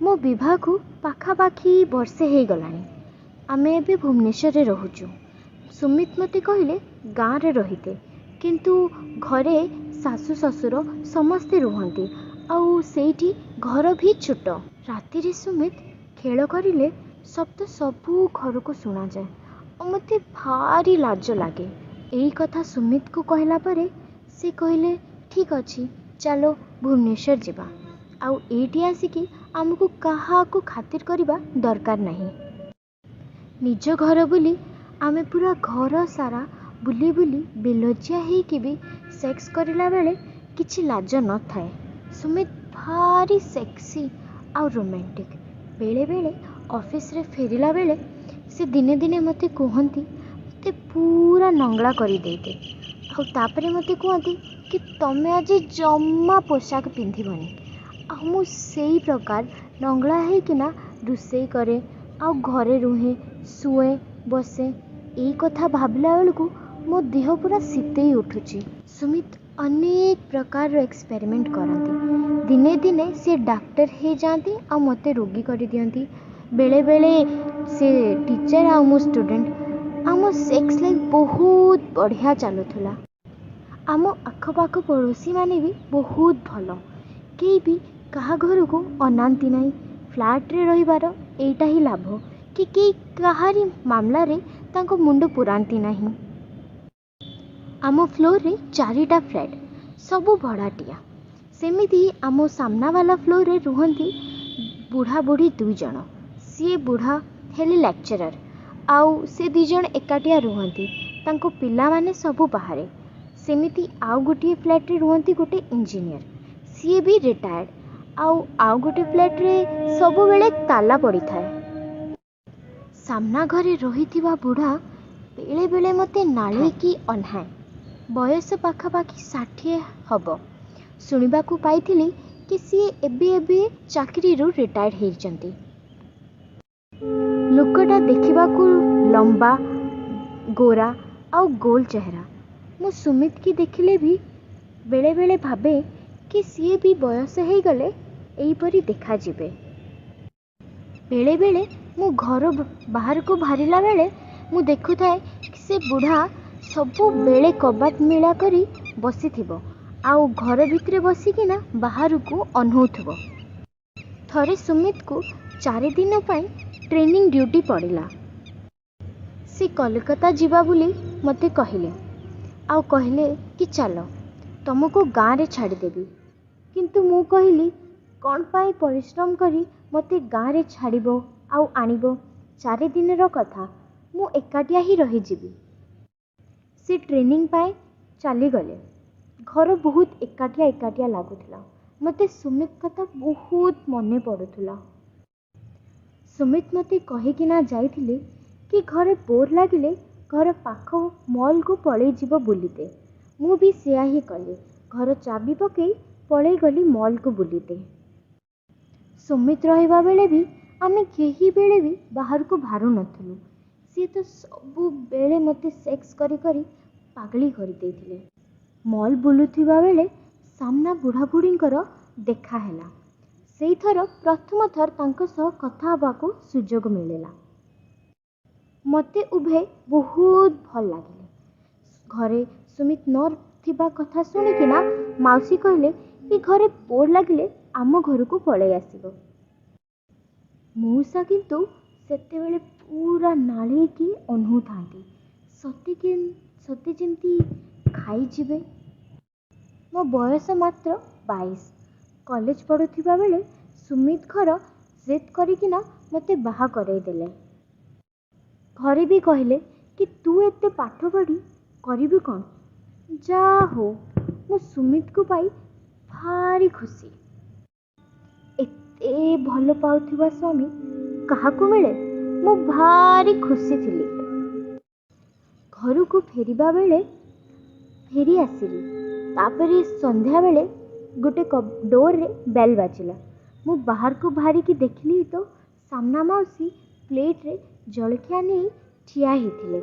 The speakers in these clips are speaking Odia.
मो विवाह को पाखापाखि वर्षे हो गलानी। आमे एबे भुवनेश्वर रोचु। सुमित मते कहले गाँव रे रहिते किंतु घरे सासु ससुर समस्ते रुहंती आउ सेठी घर भी छोट। राति रे सुमित खेल करिले शब्द सबू घर को सुना जाए और मते भारी लाज लागे। यही कथा सुमित को कहला परे से कहले ठीक अच्छी चलो भुवनेश्वर जिबा आउ एठी आसिकी आमको कहा को खातिर करबा दरकार नहीं। निज घर बुली आमे पूरा घर सारा बुली बुली बेलजिया हेकी भी सेक्स करला बेले किछि लाज न थाए। सुमित भारी सेक्सी आउ रोमांटिक। बेले बेले ऑफिस रे फेरिला बेले से दिने दिने मते कहंती मते पूरा नंगला करी देते आउ तापरे मते कहंती कि तमे आज जम्मा पोशाक पिंधिबनी। मु सेई प्रकार नंगला है कि ना रुसई करे आउ घरे रुहे सुए बसे। यही कथा भाबला बेलू मो देह पूरा शीतई उठुची। सुमित अनेक प्रकार एक्सपेरिमेंट करती। दिने दिने से डॉक्टर हो जाती आ मते रोगी कर दियंती। बेले बेले से टीचर आ मो स्टूडेंट। आम सेक्स लाइफ बहुत बढ़िया चलुला। आम आखपाख पड़ोसी माने भी बहुत भल। कई भी कहा घर को अनांती नहीं। फ्लैट रे रहिबार एटा ही लाभ कि कई कहारी मामला रे तांको मुंड पुरांती नहीं। आम फ्लोर रे 4टा फ्लैट सबू भड़ाटिया। सेमिति आम सामना वाला फ्लोर रे रुहंती बुढ़ा बुढ़ी 2 जन। सी बुढ़ा हेले लेक्चरर आउ से 2 जन एकाटिया रुहंती तांको पिला माने सबू बाहरे। सेमिति आउ गोटे फ्लैट रे रुहंती गोटे इंजीनियर सी भी रिटायर्ड आउ गोटे फ्लैट रे सबु बेले ताला पड़ी थाए। सामना घरे रहिथिबा बुढ़ा बेले बेले मते नाले की अनहाए। बयस पाखापाखि 60 हब। सुनिबा को पाइथिली कि सी एबे एबे चाकरी रू रिटायर्ड हेइचंती। लोकटा देखिबा को लंबा गोरा आउ गोल चेहरा। मु सुमित की देखिले भी बेले बेले भाबे कि सी भी बयस हो गले एहीपरी देखा जिबे। बेले बेले मु घर बाहर को बाहरिला बेले मु देखु थाए कि से बुढ़ा सबु बेले कबाट मिला करी बसी थिबो आउ घर भितरे बसिकिना बाहर को अनहुथबो। थरे सुमित को 4 दिन पाई ट्रेनिंग ड्यूटी पड़िला। से कलकत्ता जीवा बुली मते कहिले आउ कहले कि चलो तुमको गाँव रे छाड़ी देबी। किंतु मु कहली कौन पाई परिश्रम करी मते गाँव रे छाड़िबो आउ आनिबो। 4 दिन रो कथा मु एकाटिया ही रही जीवी। से ट्रेनिंग पाए चली गले। घर बहुत एकाटिया एकाटिया लागुला। मते सुमित कथा बहुत मने पड़ुला। सुमित मते कहिकी ना जाइथिले कि घरे बोर लागिले घर पाख मॉल को पड़े जीव बुलीते। मु भी सेया ही कली। घर चाबी पकई पड़े गली मॉल को बुलीते। सुमित रहिबा बेले भी आमे केही बेले भी बाहर को बाहरु नथलु। सी तो सबु बेले मते सेक्स करी करी पागली करी देथिले। मॉल बुलुथिबा बेले सामना बुढ़ा बुढ़ींकर देखा हैला। सेई थर प्रथम थर तांको सह कथा हबाको सुजोग मिलेला। मते उभे बहुत भल लागिले। घरे सुमित न थिबा कथा सुनिकिना माउसी कहले कि घरे बोर लागिले आम घर को पड़े आसिबो। मौसा किंतु सेते बेले पूरा नाली की अनहु थांती। सते जेमती खाई जिबे। मो बयस मात्र 22। कॉलेज पढ़ुथिबा बेले सुमित घर जिद करिकिना मते बाहा करई देले। घरे भी कहले कि तू एते पाठ पढ़ी करिबी कौन। जा हो मो सुमित को पाई भारी खुशी। एते भल पाउथिबा स्वामी काहाकू मिले मो भारी खुशी थिली। घर को फेरिबा बेले फेरी आसिली। तापरे संध्या बेले गोटे डोर रे बेल बाजिला। मु बाहर को बाहरी की देखली तो सामना माउसी प्लेट रे जलखिया नहीं ठिया हिथिले।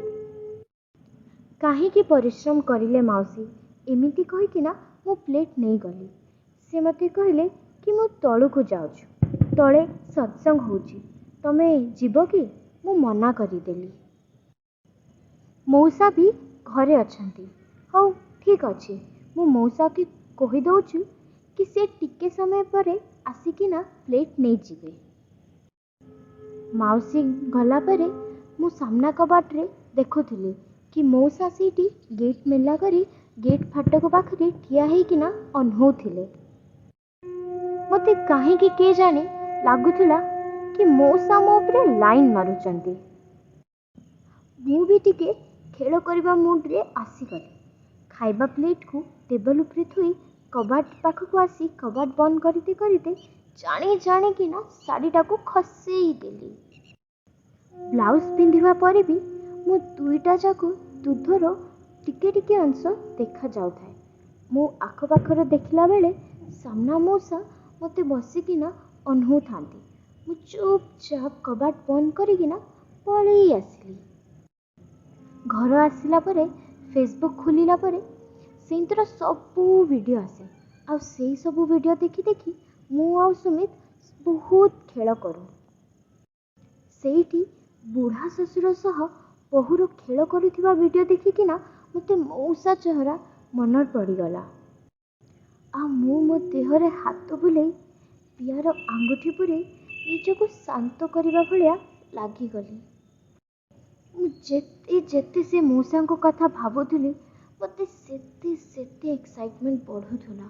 काहींकी परिश्रम करिले माउसी एमिति कहिकिना मु प्लेट नहीं गली। से मते कहले कि मु तळु को जाउछु ତଳେ ସତ୍ସଙ୍ଗ ହେଉଛି, ତମେ ଯିବ କି? ମୁଁ ମନା କରିଦେଲି। ମଉସା ବି ଘରେ ଅଛନ୍ତି। ହଉ ଠିକ୍ ଅଛି, ମୁଁ ମଉସାକୁ କହିଦେଉଛି କି ସେ ଟିକେ ସମୟ ପରେ ଆସିକିନା ପ୍ଲେଟ୍ ନେଇଯିବେ। ମାଉସୀ ଗଲା ପରେ ମୁଁ ସାମ୍ନା କବାଟରେ ଦେଖୁଥିଲି କି ମଉସା ସେଇଠି ଗେଟ୍ ମେଲା କରି ଗେଟ୍ ଫାଟକ ପାଖରେ ଠିଆ ହେଇକିନା ଅନଉଥିଲେ। ମୋତେ କାହିଁକି କେଜାଣି ଲାଗୁଥିଲା କି ମଉସା ମୋ ଉପରେ ଲାଇନ୍ ମାରୁଛନ୍ତି। ମୁଁ ବି ଟିକେ ଖେଳ କରିବା ମୁଡ୍ରେ ଆସିଗଲି। ଖାଇବା ପ୍ଲେଟ୍କୁ ଟେବଲ୍ ଉପରେ ଥୋଇ କବାଟ ପାଖକୁ ଆସି କବାଟ ବନ୍ଦ କରିତେ କରିତେ ଜାଣିକିନା ଶାଢ଼ୀଟାକୁ ଖସେଇ ଦେଲି। ବ୍ଲାଉଜ୍ ପିନ୍ଧିବା ପରେ ବି ମୋ ଦୁଇଟା ଯାକ ଦୁଧର ଟିକେ ଟିକେ ଅଂଶ ଦେଖାଯାଉଥାଏ। ମୁଁ ଆଖପାଖରେ ଦେଖିଲା ବେଳେ ସାମ୍ନା ମଉସା ମୋତେ ବସିକିନା ଅନଉଥାନ୍ତି। ମୁଁ ଚୁପଚାପ କବାଟ ବନ୍ଦ କରିକିନା ପଳେଇ ଆସିଲି। ଘର ଆସିଲା ପରେ ଫେସବୁକ୍ ଖୋଲିଲା ପରେ ସେଇଥିର ସବୁ ଭିଡ଼ିଓ ଆସେ। ଆଉ ସେଇ ସବୁ ଭିଡ଼ିଓ ଦେଖି ଦେଖି ମୁଁ ଆଉ ସୁମିତ ବହୁତ ଖେଳ କରୁ। ସେଇଠି ବୁଢ଼ା ଶ୍ୱଶୁର ସହ ବୋହୂର ଖେଳ କରୁଥିବା ଭିଡ଼ିଓ ଦେଖିକିନା ମୋତେ ମଉସା ଚେହେରା ମନରେ ପଡ଼ିଗଲା। ଆଉ ମୁଁ ମୋ ଦେହରେ ହାତ ବୁଲେଇ ପିଆର ଆଙ୍ଗୁଠି ପୁରେଇ ନିଜକୁ ଶାନ୍ତ କରିବା ଭଳିଆ ଲାଗିଗଲି। ମୁଁ ଯେତେ ସେ ମଉସାଙ୍କ କଥା ଭାବୁଥିଲି ମୋତେ ସେତେ ଏକ୍ସାଇଟମେଣ୍ଟ ବଢ଼ୁଥିଲା।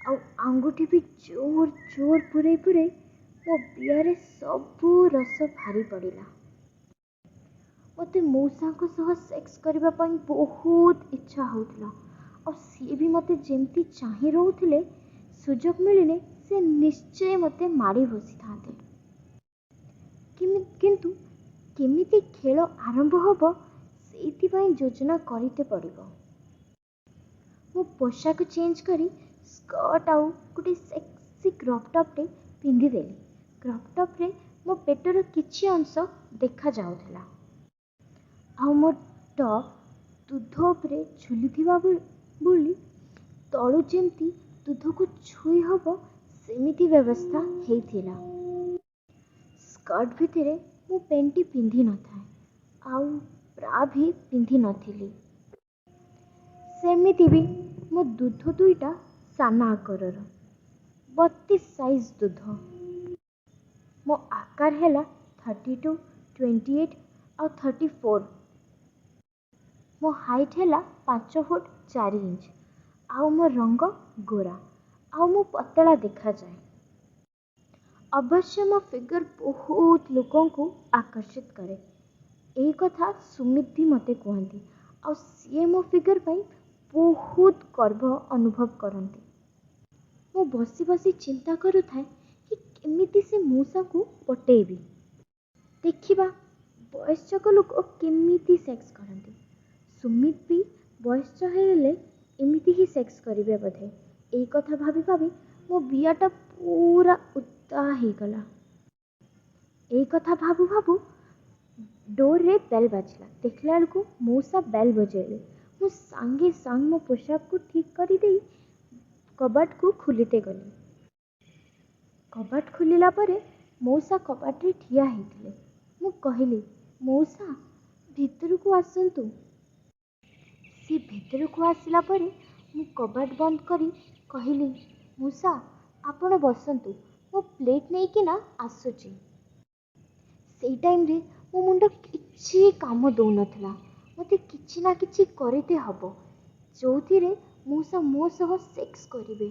ଆଉ ଆଙ୍ଗୁଠି ବି ଜୋର ପୁରେଇ ମୋ ପିଆରେ ସବୁ ରସ ଭାରି ପଡ଼ିଲା। ମୋତେ ମଉସାଙ୍କ ସହ ସେକ୍ସ କରିବା ପାଇଁ ବହୁତ ଇଚ୍ଛା ହେଉଥିଲା। ଆଉ ସିଏ ବି ମୋତେ ଯେମିତି ଚାହିଁ ରହୁଥିଲେ, ସୁଯୋଗ ମିଳିଲେ ସେ ନିଶ୍ଚୟ ମୋତେ ମାଡ଼ି ବସିଥାନ୍ତେ। କିନ୍ତୁ କେମିତି ଖେଳ ଆରମ୍ଭ ହେବ ସେଇଥିପାଇଁ ଯୋଜନା କରିତେ ପଡ଼ିବ। ମୁଁ ପୋଷାକ ଚେଞ୍ଜ କରି ସ୍କର୍ଟ ଆଉ ଗୋଟେ ସେକ୍ସି କ୍ରପ୍ ଟପ୍ଟେ ପିନ୍ଧିଦେଲି। କ୍ରପ୍ ଟପ୍ରେ ମୋ ପେଟର କିଛି ଅଂଶ ଦେଖାଯାଉଥିଲା। ଆଉ ମୋ ଟପ୍ ଦୁଧ ଉପରେ ଝୁଲିଥିବା ବୋଲି ତଳୁ ଯେମିତି ଦୁଧକୁ ଛୁଇଁ ହେବ ସେମିତି ବ୍ୟବସ୍ଥା ହେଇଥିଲା। ସ୍କର୍ଟ ଭିତରେ ମୁଁ ପ୍ୟାଣ୍ଟ ପିନ୍ଧି ନଥାଏ, ଆଉ ବ୍ରା ବି ପିନ୍ଧି ନଥିଲି। ସେମିତି ବି ମୋ ଦୁଧ ଦୁଇଟା ସାନ ଆକାରର 32 ସାଇଜ୍ ଦୁଧ। ମୋ ଆକାର ହେଲା 32, 28 ଆଉ 34। ମୋ ହାଇଟ୍ ହେଲା 5 ଫୁଟ 4 ଇଞ୍ଚ। ଆଉ ମୋ ରଙ୍ଗ ଗୋରା। ଆଉ ମୁଁ ପତଳା ଦେଖାଯାଏ। ଅବଶ୍ୟ ମୋ ଫିଗର ବହୁତ ଲୋକଙ୍କୁ ଆକର୍ଷିତ କରେ। ଏଇ କଥା ସୁମିତ ବି ମୋତେ କୁହନ୍ତି। ଆଉ ସିଏ ମୋ ଫିଗର ପାଇଁ ବହୁତ ଗର୍ବ ଅନୁଭବ କରନ୍ତି। ମୁଁ ବସି ବସି ଚିନ୍ତା କରୁଥାଏ କି କେମିତି ସେ ମଉସାଙ୍କୁ ପଟେଇବି। ଦେଖିବା ବୟସ୍କ ଲୋକ କେମିତି ସେକ୍ସ କରନ୍ତି। ସୁମିତ ବି ବୟସ୍କ ହେଇଗଲେ ଏମିତି ହିଁ ସେକ୍ସ କରିବେ ବୋଧେ। ଏଇ କଥା ଭାବି ଭାବି ମୋ ବିଆଟା ପୁରା ଉତ୍ତା ହେଇଗଲା। ଏଇ କଥା ଭାବୁ ଭାବୁ ଡୋରରେ ବେଲ୍ ବାଜିଲା। ଦେଖିଲା ବେଳକୁ ମଉସା ବେଲ୍ ବଜେଇଲେ। ମୁଁ ସାଙ୍ଗେ ମୋ ପୋଷାକକୁ ଠିକ୍ କରିଦେଇ କବାଟକୁ ଖୋଲିତେ ଗଲି। କବାଟ ଖୋଲିଲା ପରେ ମଉସା କବାଟରେ ଠିଆ ହେଇଥିଲେ। ମୁଁ କହିଲି, ମଉସା ଭିତରକୁ ଆସନ୍ତୁ। ସେ ଭିତରକୁ ଆସିଲା ପରେ ମୁଁ କବାଟ ବନ୍ଦ କରି କହିଲି, ମଉସା ଆପଣ ବସନ୍ତୁ, ମୁଁ ପ୍ଲେଟ୍ ନେଇକିନା ଆସୁଛି। ସେଇ ଟାଇମ୍ରେ ମୋ ମୁଣ୍ଡ କିଛି କାମ ଦେଉନଥିଲା। ମୋତେ କିଛି ନା କିଛି କରିତେ ହେବ ଯେଉଁଥିରେ ମଉସା ମୋ ସହ ସେକ୍ସ କରିବେ।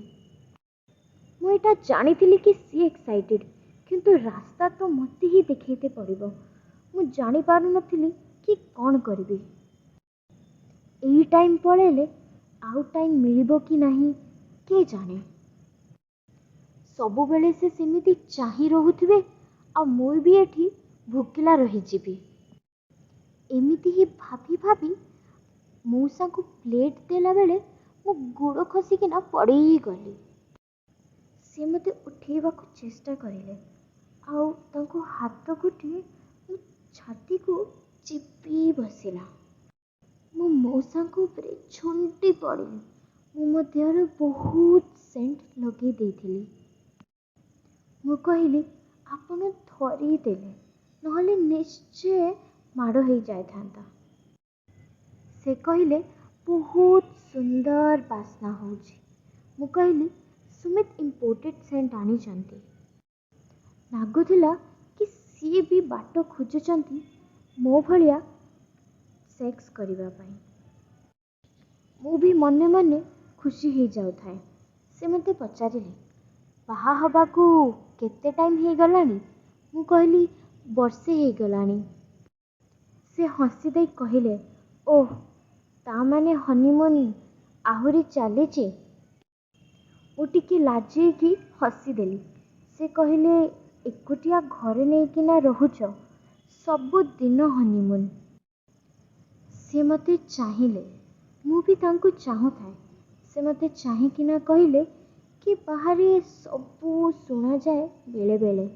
ମୁଁ ଏଇଟା ଜାଣିଥିଲି କି ସିଏ ଏକ୍ସାଇଟେଡ୍, କିନ୍ତୁ ରାସ୍ତା ତ ମୋତେ ହିଁ ଦେଖେଇତେ ପଡ଼ିବ। ମୁଁ ଜାଣିପାରୁନଥିଲି କି କ'ଣ କରିବି। ଏଇ ଟାଇମ୍ ପଳେଇଲେ ଆଉ ଟାଇମ୍ ମିଳିବ କି ନାହିଁ କିଏ ଜାଣେ। ସବୁବେଳେ ସେ ସେମିତି ଚାହିଁ ରହୁଥିବେ ଆଉ ମୁଁ ବି ଏଠି ଭୋକିଲା ରହିଯିବି। ଏମିତି ହିଁ ଭାବି ଭାବି ମଉସାଙ୍କୁ ପ୍ଲେଟ୍ ଦେଲାବେଳେ ମୋ ଗୋଡ଼ ଖସିକିନା ପଡ଼ିଗଲି। ସେ ମୋତେ ଉଠେଇବାକୁ ଚେଷ୍ଟା କରିଲେ ଆଉ ତାଙ୍କ ହାତ ଗୋଟିଏ ମୋ ଛାତିକୁ ଚିପି ବସିଲା। ମୁଁ ମଉସାଙ୍କ ଉପରେ ଝୁଣ୍ଟି ପଡ଼ିଲି। ମୁଁ ମୋ ଦେହରେ ବହୁତ ସେଣ୍ଟ ଲଗେଇ ଦେଇଥିଲି। ମୁଁ କହିଲି ଆପଣ ଧରିଦେଲେ, ନହେଲେ ନିଶ୍ଚୟ ମାଡ଼ ହେଇଯାଇଥାନ୍ତା। ସେ କହିଲେ ବହୁତ ସୁନ୍ଦର ବାସ୍ନା ହେଉଛି। ମୁଁ କହିଲି ସୁମିତ ଇମ୍ପୋର୍ଟେଡ୍ ସେଣ୍ଟ ଆଣିଛନ୍ତି। ଲାଗୁଥିଲା କି ସିଏ ବି ବାଟ ଖୋଜୁଛନ୍ତି ମୋ ଭଳିଆ ସେକ୍ସ କରିବା ପାଇଁ। ମୁଁ ବି ମନେ ମନେ ଖୁସି ହେଇଯାଉଥାଏ। ସେ ମୋତେ ପଚାରିଲେ ବାହା ହେବାକୁ କେତେ ଟାଇମ୍ ହେଇଗଲାଣି? ମୁଁ କହିଲି ବର୍ଷେ ହେଇଗଲାଣି। ସେ ହସି ଦେଇ କହିଲେ ଓଃ, ତା'ମାନେ ହନିମୁନ୍ ଆହୁରି ଚାଲିଛି? ମୁଁ ଟିକେ ଲାଜେଇକି ହସିଦେଲି। ସେ କହିଲେ ଏକୁଟିଆ ଘରେ ନେଇକିନା ରହୁଛ, ସବୁଦିନ ହନିମୁନ୍। ସେ ମୋତେ ଚାହିଁଲେ, ମୁଁ ବି ତାଙ୍କୁ ଚାହୁଁଥାଏ। ସେ ମୋତେ ଚାହିଁକିନା କହିଲେ କି ବାହାରେ ସବୁ ଶୁଣାଯାଏ ବେଳେ ବେଳେ।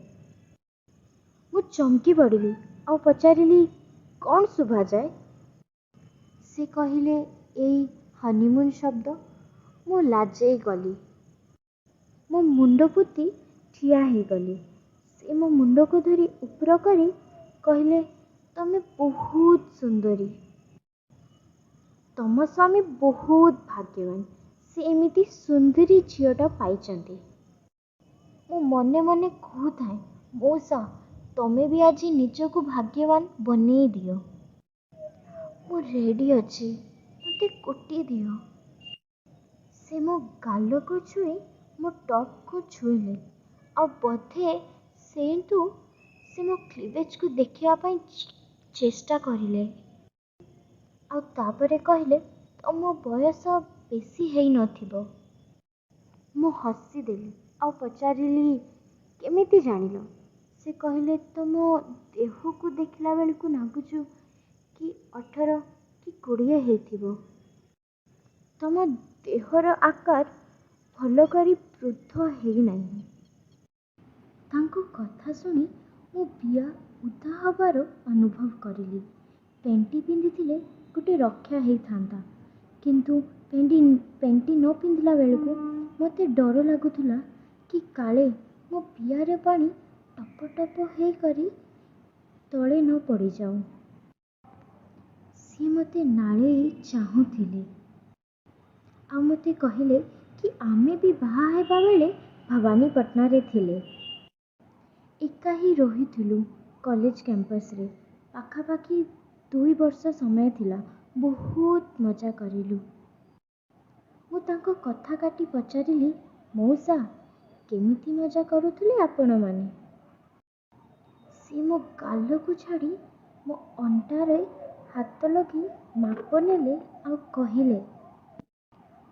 ମୁଁ ଚମକି ପଡ଼ିଲି ଆଉ ପଚାରିଲି କ'ଣ ଶୁଭାଯାଏ? ସେ କହିଲେ ଏଇ ହନିମୁନ୍ ଶବ୍ଦ। ମୁଁ ଲାଜେଇ ଗଲି। ମୋ ମୁଣ୍ଡ ପୋତି ଠିଆ ହେଇଗଲି। ସେ ମୋ ମୁଣ୍ଡକୁ ଧରି ଉପର କରି କହିଲେ ତମେ ବହୁତ ସୁନ୍ଦରୀ। ତମ ସ୍ୱାମୀ ବହୁତ ଭାଗ୍ୟବାନ, ସେ ଏମିତି ସୁନ୍ଦରୀ ଝିଅଟା ପାଇଛନ୍ତି। ମୁଁ ମନେ ମନେ କହୁଥାଏ ମଉସା, ତମେ ବି ଆଜି ନିଜକୁ ଭାଗ୍ୟବାନ ବନେଇ ଦିଅ। ମୁଁ ରେଡ଼ି ଅଛି, ମୋତେ କୋଟି ଦିଅ। ସେ ମୋ ଗାଲକୁ ଛୁଇଁ ମୋ ଟପ୍କୁ ଛୁଇଁଲେ ଆଉ ବୋଧେ ସେଇଠୁ ସେ ମୋ କ୍ଲିଭେଜକୁ ଦେଖିବା ପାଇଁ ଚେଷ୍ଟା କରିଲେ। ଆଉ ତାପରେ କହିଲେ ତମ ବୟସ ବେଶୀ ହେଇନଥିବ। ମୁଁ ହସିଦେଲି ଆଉ ପଚାରିଲି କେମିତି ଜାଣିଲ? ସେ କହିଲେ ତମ ଦେହକୁ ଦେଖିଲା ବେଳକୁ ଲାଗୁଛୁ କି 18 କି 20 ହେଇଥିବ। ତମ ଦେହର ଆକାର ଭଲ କରି ବୃଦ୍ଧ ହେଇନାହିଁ। ତାଙ୍କ କଥା ଶୁଣି ମୋ ବିଆ ଉଦା ହେବାର ଅନୁଭବ କରିଲି। ପେଣ୍ଟି ପିନ୍ଧିଥିଲେ ଗୋଟେ ରକ୍ଷା ହେଇଥାନ୍ତା, କିନ୍ତୁ ପେଣ୍ଟି ନ ପିନ୍ଧିଲା ବେଳକୁ ମୋତେ ଡର ଲାଗୁଥିଲା କି କାଳେ ମୋ ବିଆରେ ପାଣି ଟପ ଟପ ହେଇକରି ତଳେ ନ ପଡ଼ିଯାଉ। ସିଏ ମୋତେ ନାଳେଇ ଚାହୁଁଥିଲେ ଆଉ ମୋତେ କହିଲେ କି ଆମେ ବି ବାହା ହେବା ବେଳେ ଭବାନୀପାଟଣାରେ ଥିଲେ। ଏକା ହିଁ ରହିଥିଲୁ କଲେଜ କ୍ୟାମ୍ପସରେ। ପାଖାପାଖି 2 ବର୍ଷ ସମୟ ଥିଲା। ବହୁତ ମଜା କରିଲୁ। ମୁଁ ତାଙ୍କ କଥା କାଟି ପଚାରିଲି ମଉସା, କେମିତି ମଜା କରୁଥିଲେ ଆପଣମାନେ? ସେ ମୋ ଗାଲକୁ ଛାଡ଼ି ମୋ ଅଣ୍ଟାରେ ହାତ ଲଗେଇ ମାପ ନେଲେ ଆଉ କହିଲେ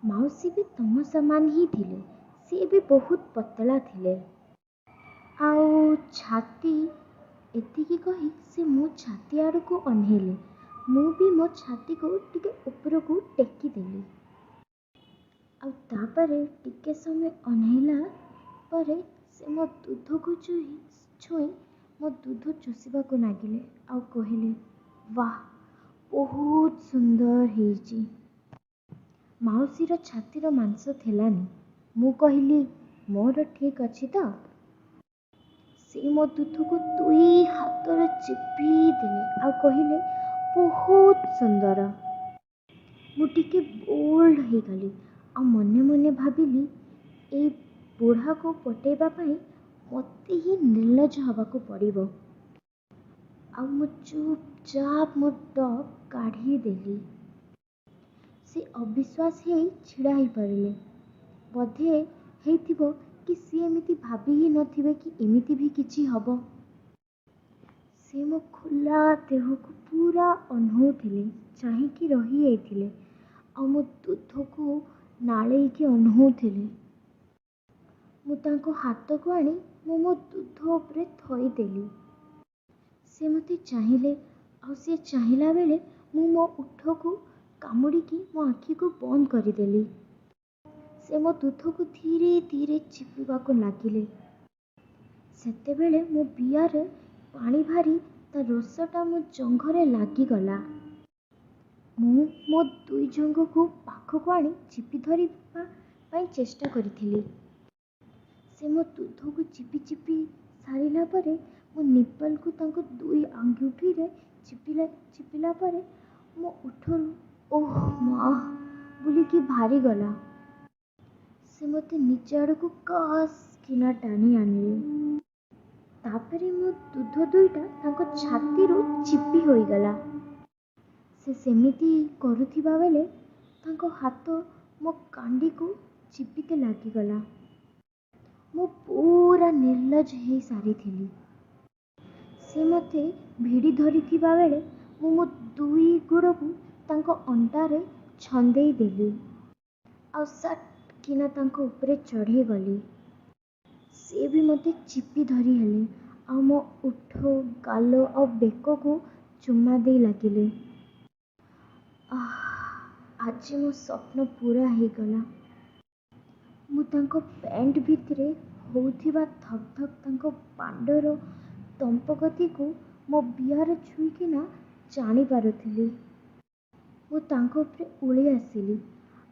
ମାଉସୀ ବି ତମ ସମାନ ହିଁ ଥିଲେ। ସିଏ ବି ବହୁତ ପତଳା ଥିଲେ। ଆଉ ଛାତି। ଏତିକି କହି ସେ ମୋ ଛାତି ଆଡ଼କୁ ଅନେଇଲେ। ମୁଁ ବି ମୋ ଛାତିକୁ ଟିକେ ଉପରକୁ ଟେକି ଦେଲି। ଆଉ ତାପରେ ଟିକେ ସମୟ ଅନେଇଲା ପରେ ସେ ମୋ ଦୁଧକୁ ଛୁଇଁ ମୋ ଦୁଧ ଚୁଷିବାକୁ ଲାଗିଲେ ଆଉ କହିଲେ ବାଃ, ବହୁତ ସୁନ୍ଦର ହେଇଛି। ମାଉସୀର ଛାତିର ମାଂସ ଥିଲାନି। ମୁଁ କହିଲି ମୋର ଠିକ୍ ଅଛି ତ? ସେ ମୋ ଦୁଧକୁ 2 ହାତରେ ଚିପି ଦେଲେ ଆଉ କହିଲେ ବହୁତ ସୁନ୍ଦର। ମୁଁ ଟିକେ ବୋଲ୍ଡ ହେଇଗଲି ଆଉ ମନେ ମନେ ଭାବିଲି ଏଇ ବୁଢ଼ାକୁ ପଟେଇବା ପାଇଁ ମୋତେ ହିଁ ନିର୍ଲଜ୍ଜ ହେବାକୁ ପଡ଼ିବ। ଆଉ ମୁଁ ଚୁପଚାପ ମୋ ଟପ୍ କାଢ଼ିଦେଲି। ସେ ଅବିଶ୍ୱାସ ହେଇ ଛିଡ଼ା ହେଇପଡ଼ିଲେ। ବୋଧେ ହେଇଥିବ କି ସିଏ ଏମିତି ଭାବି ହିଁ ନଥିବେ କି ଏମିତି ବି କିଛି ହବ। ସେ ମୋ ଖୋଲା ଦେହକୁ ପୁରା ଅନଉଥିଲେ, ଚାହିଁକି ରହିଯାଇଥିଲେ ଆଉ ମୋ ଦୁଧକୁ ନାଳେଇକି ଅନଉଥିଲେ। ମୁଁ ତାଙ୍କ ହାତକୁ ଆଣି ମୋ ଦୁଧ ଉପରେ ଥୋଇଦେଲି। ସେ ମୋତେ ଚାହିଁଲେ ଆଉ ସେ ଚାହିଁଲା ବେଳେ ମୁଁ ମୋ ଓଠକୁ କାମୁଡ଼ିକି ମୋ ଆଖିକୁ ବନ୍ଦ କରିଦେଲି। ସେ ମୋ ଦୁଧକୁ ଧୀରେ ଧୀରେ ଚିପିବାକୁ ଲାଗିଲେ। ସେତେବେଳେ ମୋ ବିଆରେ ପାଣି ଭାରି ତା ରସଟା ମୋ ଜଙ୍ଘରେ ଲାଗିଗଲା। ମୁଁ ମୋ 2 ଜଙ୍ଘକୁ ପାଖକୁ ଆଣି ଚିପି ଧରିବା ପାଇଁ ଚେଷ୍ଟା କରିଥିଲି। ସେ ମୋ ଦୁଧକୁ ଚିପି ଚିପି ସାରିଲା ପରେ ମୋ ନିପଲକୁ ତାଙ୍କ ଦୁଇ ଆଙ୍ଗୁଠିରେ ଚିପିଲା ପରେ ମୋ ଓଠରୁ ଓହ ମା ବୁଲିକି ବାହାରିଗଲା। ସେ ମୋତେ ନିଜ ଆଡ଼କୁ କାସ୍ କିନା ଟାଣି ଆଣିଲେ। ତାପରେ ମୋ ଦୁଧ ଦୁଇଟା ତାଙ୍କ ଛାତିରୁ ଚିପି ହୋଇଗଲା। ସେ ସେମିତି କରୁଥିବା ବେଳେ ତାଙ୍କ ହାତ ମୋ କାଣ୍ଡିକୁ ଚିପିତେ ଲାଗିଗଲା। ମୁଁ ପୁରା ନିର୍ଲଜ ହେଇ ସାରିଥିଲି। ସେ ମୋତେ ଭିଡ଼ି ଧରିଥିବା ବେଳେ ମୁଁ ମୋ ଦୁଇ ଗୋଡ଼କୁ ତାଙ୍କ ଅଣ୍ଟାରେ ଛନ୍ଦେଇ ଦେଲି ଆଉ ସଟ୍ କିନା ତାଙ୍କ ଉପରେ ଚଢ଼ିଗଲି। ସେ ବି ମୋତେ ଚିପି ଧରି ହେଲେ ଆଉ ମୋ ଓଠ, ଗାଲ ଆଉ ବେକକୁ ଚୁମା ଦେଇ ଲାଗିଲେ। ଆଜି ମୋ ସ୍ୱପ୍ନ ପୂରା ହେଇଗଲା। ମୁଁ ତାଙ୍କ ପ୍ୟାଣ୍ଟ ଭିତରେ ହଉଥିବା ଧକ୍ ଧକ୍ ତାଙ୍କ ପାଣ୍ଡର ଦମ୍ପଗତିକୁ ମୋ ବିଆରେ ଛୁଇଁକିନା ଜାଣିପାରୁଥିଲି। ମୁଁ ତାଙ୍କ ଉପରେ ଓଳି ଆସିଲି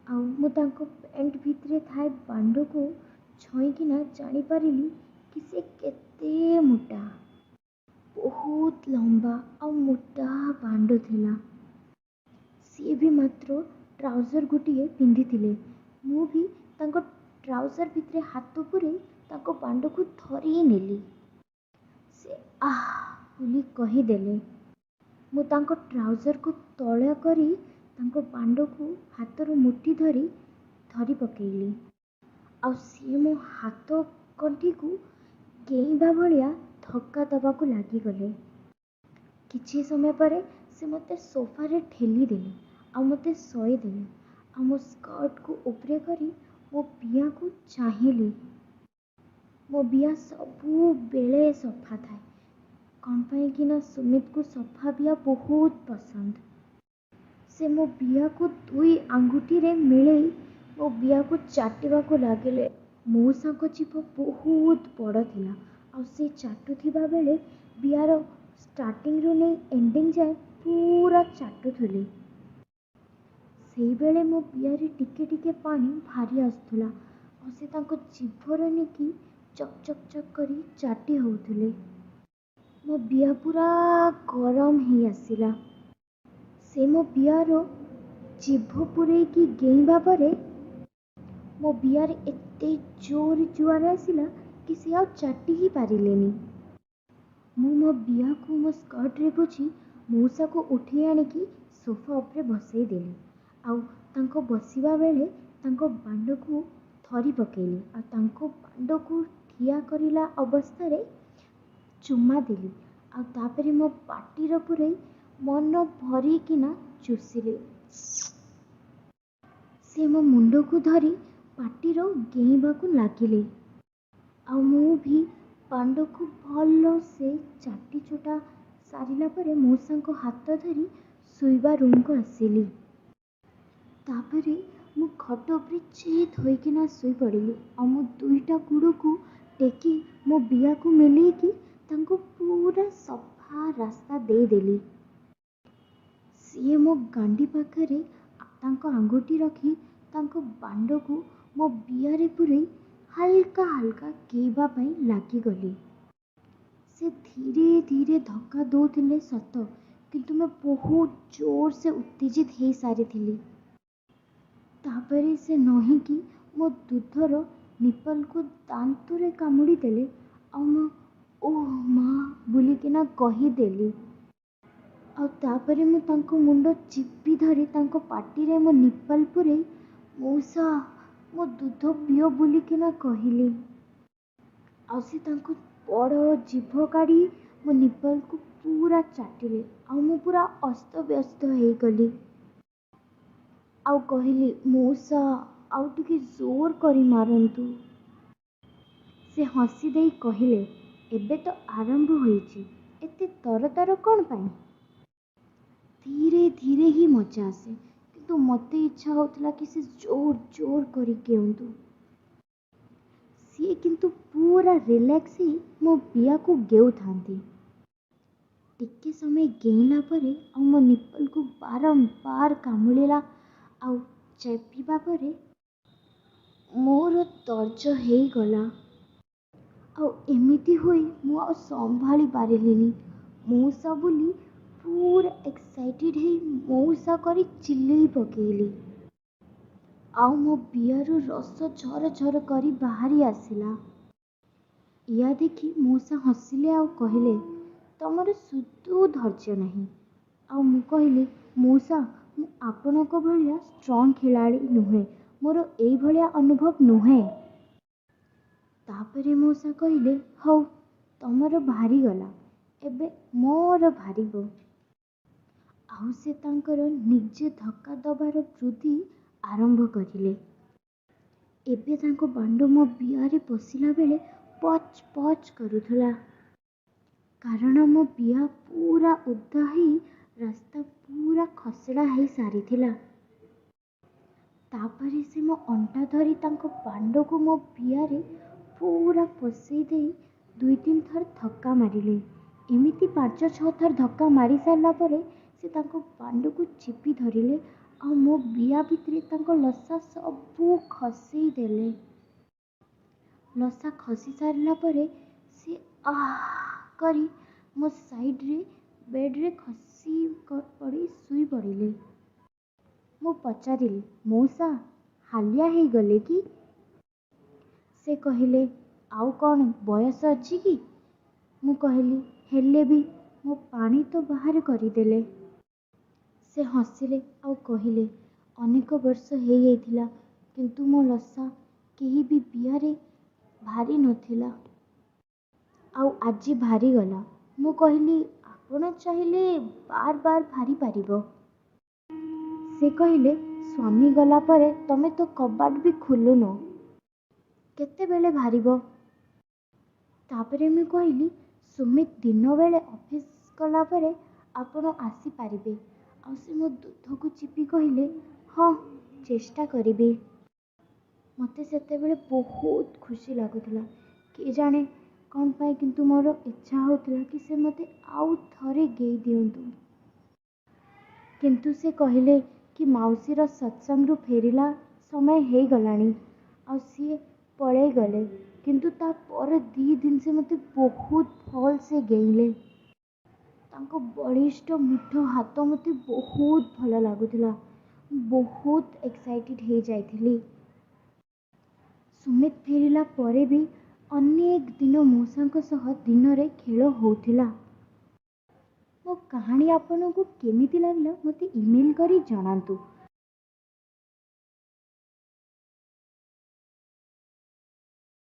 ଆଉ ମୁଁ ତାଙ୍କ ପ୍ୟାଣ୍ଟ ଭିତରେ ଥାଏ ବାଣ୍ଡକୁ ଛୁଇଁକିନା ଜାଣିପାରିଲି କି ସେ କେତେ ମୋଟା। ବହୁତ ଲମ୍ବା ଆଉ ମୋଟା ବାଣ୍ଡ ଥିଲା। ସିଏ ବି ମାତ୍ର ଟ୍ରାଉଜର ଗୋଟିଏ ପିନ୍ଧିଥିଲେ। ମୁଁ ବି ତାଙ୍କ ଟ୍ରାଉଜର ଭିତରେ ହାତ ପୂରେଇ ତାଙ୍କ ବାଣ୍ଡକୁ ଧରି ନେଲି। ସେ ଆଃ ବୋଲି କହିଦେଲେ। ମୁଁ ତାଙ୍କ ଟ୍ରାଉଜରକୁ ତଳ କରି ତାଙ୍କ ବାଣ୍ଡକୁ ହାତର ମୁଠି ଧରି ପକେଇଲି ଆଉ ସିଏ ମୋ ହାତ ଗଣ୍ଠିକୁ ଗେଇଁବା ଭଳିଆ ଧକ୍କା ଦେବାକୁ ଲାଗିଗଲେ। କିଛି ସମୟ ପରେ ସେ ମୋତେ ସୋଫାରେ ଠେଲିଦେଲେ ଆଉ ମୋତେ ଶୋଇଦେଲେ ଆଉ ମୋ ସ୍କର୍ଟକୁ ଉପରେ କରି ମୋ ବିଆକୁ ଚାହିଁଲି। ମୋ ବିଆ ସବୁବେଳେ ସଫା ଥାଏ। କ'ଣ ପାଇଁକି ନା ସୁମିତକୁ ସଫା ବିଆ ବହୁତ ପସନ୍ଦ। ସେ ମୋ ବିଆକୁ ଦୁଇ ଆଙ୍ଗୁଠିରେ ମିଳେଇ ମୋ ବିଆକୁ ଚାଟିବାକୁ ଲାଗିଲେ। ମଉସାଙ୍କ ଜିଭ ବହୁତ ବଡ଼ ଥିଲା ଆଉ ସେ ଚାଟୁଥିବା ବେଳେ ବିଆର ଷ୍ଟାର୍ଟିଂରୁ ନେଇ ଏଣ୍ଡିଂ ଯାଏ ପୁରା ଚାଟୁଥିଲେ। ସେଇବେଳେ ମୋ ବିଆରେ ଟିକେ ଟିକେ ପାଣି ବାହାରି ଆସୁଥିଲା ଆଉ ସେ ତାଙ୍କ ଜିଭରେ ନେଇକି ଚକ୍ ଚକ୍ ଚକ୍ କରି ଚାଟି ହେଉଥିଲେ। ମୋ ବିଆ ପୁରା ଗରମ ହେଇ ଆସିଲା। ସେ ମୋ ବିଆର ଜିଭ ପୂରେଇକି ଗେଇଁବା ପରେ ମୋ ବିଆରେ ଏତେ ଜୋର ଜୁଆର ଆସିଲା କି ସେ ଆଉ ଚାଟି ହିଁ ପାରିଲେନି। ମୁଁ ମୋ ବିଆକୁ ମୋ ସ୍କର୍ଟରେ ବୋଝି ମଉସାକୁ ଉଠେଇ ଆଣିକି ସୋଫା ଉପରେ ବସେଇ ଦେଲି ଆଉ ତାଙ୍କ ବସିବା ବେଳେ ତାଙ୍କ ବାଣ୍ଡକୁ ଧରି ପକେଇଲି ଆଉ ତାଙ୍କ ବାଣ୍ଡକୁ ଠିଆ କରିଲା ଅବସ୍ଥାରେ ଚୁମା ଦେଲି ଆଉ ତାପରେ ମୋ ପାଟିର ପୂରେଇ ମନ ଭରିକିନା ଚୁଷିଲି। ସେ ମୋ ମୁଣ୍ଡକୁ ଧରି ପାଟିର ଗେଇଁବାକୁ ଲାଗିଲେ ଆଉ ମୁଁ ବି ବାଣ୍ଡକୁ ଭଲ ସେ ଚାଟି ଚୁଟା ସାରିଲା ପରେ ମଉସାଙ୍କ ହାତ ଧରି ଶୋଇବା ରୁମକୁ ଆସିଲି। ତାପରେ ମୁଁ ଖଟ ଉପରେ ଚିତ୍ ହୋଇକିନା ଶୋଇପଡ଼ିଲି ଆଉ ମୋ ଦୁଇଟା ଗୋଡ଼କୁ ଟେକି ମୋ ବିଆକୁ ମେଲେଇକି ତାଙ୍କୁ ପୁରା ସଫା ରାସ୍ତା ଦେଇଦେଲି। ସିଏ ମୋ ଗାଣ୍ଡି ପାଖରେ ତାଙ୍କ ଆଙ୍ଗୁଠି ରଖି ତାଙ୍କ ବାଣ୍ଡକୁ ମୋ ବିଆରେ ପୂରେଇ ହାଲକା ହାଲକା ଗେଇବା ପାଇଁ ଲାଗିଗଲେ। ସେ ଧୀରେ ଧୀରେ ଧକ୍କା ଦେଉଥିଲେ ସତ କିନ୍ତୁ ମୁଁ ବହୁତ ଜୋର ସେ ଉତ୍ତେଜିତ ହେଇ ସାରିଥିଲି। ତାପରେ ସେ ନହିଁକି ମୋ ଦୁଧର ନିପଲକୁ ଦାନ୍ତରେ କାମୁଡ଼ି ଦେଲେ ଆଉ ମୁଁ ଓଃ ମା ବୁଲିକିନା କହିଦେଲି। ଆଉ ତାପରେ ମୁଁ ତାଙ୍କ ମୁଣ୍ଡ ଚିପି ଧରି ତାଙ୍କ ପାଟିରେ ମୋ ନିପଲ ପୂରେଇ ମଉସା ମୋ ଦୁଧ ପିଅ ବୁଲିକିନା କହିଲି। ଆଉ ସେ ତାଙ୍କ ବଡ଼ ଜିଭ କାଢ଼ି ମୋ ନିପଲକୁ ପୁରା ଚାଟିଲେ ଆଉ ମୁଁ ପୁରା ଅସ୍ତବ୍ୟସ୍ତ ହେଇଗଲି ଆଉ କହିଲି ମଉସା ଆଉ ଟିକେ ଜୋର କରି ମାରନ୍ତୁ। ସେ ହସି ଦେଇ କହିଲେ ଏବେ ତ ଆରମ୍ଭ ହୋଇଛି ଏତେ ତରତର କ'ଣ ପାଇଁ? ଧୀରେ ଧୀରେ ହିଁ ମଜା ଆସେ କିନ୍ତୁ ମୋତେ ଇଚ୍ଛା ହେଉଥିଲା କି ସେ ଜୋର ଜୋର କରି କେଉଁନ୍ତୁ। ସିଏ କିନ୍ତୁ ପୁରା ରିଲାକ୍ସ ହେଇ ମୋ ବିଆକୁ ଗେଉଥାନ୍ତି। ଟିକେ ସମୟ ଗେଇଁଲା ପରେ ଆଉ ମୋ ନିପଲକୁ ବାରମ୍ବାର କାମୁଡ଼ିଲା ଆଉ ଚାପିବା ପରେ ମୋର ଦର୍ଜ ହେଇଗଲା ଆଉ ଏମିତି ହୋଇ ମୁଁ ଆଉ ସମ୍ଭାଳି ପାରିଲିନି। ମଉସା ବୋଲି ପୁରା ଏକ୍ସାଇଟେଡ୍ ହେଇ ମଉସା କରି ଚିଲେଇ ପକେଇଲି। ଆଉ ମୋ ବିଆରୁ ରସ ଝର ଝର କରି ବାହାରି ଆସିଲା। ଏହା ଦେଖି ମଉସା ହସିଲେ ଆଉ କହିଲେ, ତମର ସୁଦୁ ଧୈର୍ଯ୍ୟ ନାହିଁ। ଆଉ ମୁଁ କହିଲି, ମଉସା ମୁଁ ଆପଣଙ୍କ ଭଳିଆ ଷ୍ଟ୍ରଙ୍ଗ ଖେଳାଳି ନୁହେଁ, ମୋର ଏଇଭଳିଆ ଅନୁଭବ ନୁହେଁ। ତାପରେ ମଉସା କହିଲେ, ହଉ ତମର ଭାରିଗଲା, ଏବେ ମୋର ଭାରିବ। ଆଉ ସେ ତାଙ୍କର ନିଜେ ଧକ୍କା ଦବାର ବୃଦ୍ଧି ଆରମ୍ଭ କରିଲେ। ଏବେ ତାଙ୍କ ବାଣ୍ଡ ମୋ ବିଆରେ ପଶିଲା ବେଳେ ପଚ୍ ପଚ୍ କରୁଥିଲା। କାରଣ ମୋ ବିଆ ପୁରା ଓଦା ହେଇ ରାସ୍ତା ପୁରା ଖସଡ଼ା ହେଇ ସାରିଥିଲା। ତାପରେ ସେ ମୋ ଅଣ୍ଟା ଧରି ତାଙ୍କ ବାଣ୍ଡକୁ ମୋ ବିଆରେ ପୁରା ପଶେଇ ଦେଇ 2-3 ଥର ଧକ୍କା ମାରିଲେ। ଏମିତି 5-6 ଥର ଧକ୍କା ମାରି ସାରିଲା ପରେ ସେ ତାଙ୍କ ବାଣ୍ଡକୁ ଚିପି ଧରିଲେ ଆଉ ମୋ ବିଆ ଭିତରେ ତାଙ୍କ ଲସା ସବୁ ଖସେଇ ଦେଲେ। ଲସା ଖସି ସାରିଲା ପରେ ସେ କରି ମୋ ସାଇଡ଼ରେ ବେଡ଼ରେ ଖସି ପଡ଼ି ଶୋଇ ପଡ଼ିଲେ। ମୁଁ ପଚାରିଲି, ମଉସା ହାଲିଆ ହେଇଗଲେ କି? ସେ କହିଲେ, ଆଉ କ'ଣ ବୟସ ଅଛି କି? ମୁଁ କହିଲି, ହେଲେ ବି ମୋ ପାଣି ତ ବାହାର କରିଦେଲେ। ସେ ହସିଲେ ଆଉ କହିଲେ, ଅନେକ ବର୍ଷ ହେଇଯାଇଥିଲା କିନ୍ତୁ ମୋ ଲସା କେହି ବି ବିଆରେ ଭାରି ନଥିଲା ଆଉ ଆଜି ଭାରିଗଲା। ମୁଁ କହିଲି, ଆପଣ ଚାହିଁଲେ ବାର ବାର ଭାରି ପାରିବ। ସେ କହିଲେ, ସ୍ୱାମୀ ଗଲା ପରେ ତମେ ତ କବାଟ ବି ଖୋଲୁନ, କେତେବେଳେ ଭାରିବ? ତାପରେ ମୁଁ କହିଲି, ସୁମିତ ଦିନବେଳେ ଅଫିସ ଗଲା ପରେ ଆପଣ ଆସିପାରିବେ। ଆଉ ସେ ମୋ ଦୁଧକୁ ଚିପି କହିଲେ, ହଁ ଚେଷ୍ଟା କରିବି। ମୋତେ ସେତେବେଳେ ବହୁତ ଖୁସି ଲାଗୁଥିଲା। କେଜାଣେ କ'ଣ ପାଇଁ କିନ୍ତୁ ମୋର ଇଚ୍ଛା ହେଉଥିଲା କି ସେ ମୋତେ ଆଉ ଥରେ ଗେଇ ଦିଅନ୍ତୁ। କିନ୍ତୁ ସେ କହିଲେ କି ମାଉସୀର ସତ୍ସଙ୍ଗରୁ ଫେରିଲା ସମୟ ହେଇଗଲାଣି ଆଉ ସିଏ ପଳେଇ ଗଲେ। କିନ୍ତୁ ତା ପର 2 ଦିନ ସେ ମୋତେ ବହୁତ ଭଲସେ ଗେଇଲେ। ତାଙ୍କ ବଳିଷ୍ଠ ମୁଠ ହାତ ମୋତେ ବହୁତ ଭଲ ଲାଗୁଥିଲା। ମୁଁ ବହୁତ ଏକ୍ସାଇଟେଡ୍ ହେଇଯାଇଥିଲି। ସୁମିତ ଫେରିଲା ପରେ ବି ଅନେକ ଦିନ ମଉସାଙ୍କ ସହ ଦିନରେ ଖେଳ ହେଉଥିଲା। ମୋ କାହାଣୀ ଆପଣଙ୍କୁ କେମିତି ଲାଗିଲା ମୋତେ ଇମେଲ୍ କରି ଜଣାନ୍ତୁ।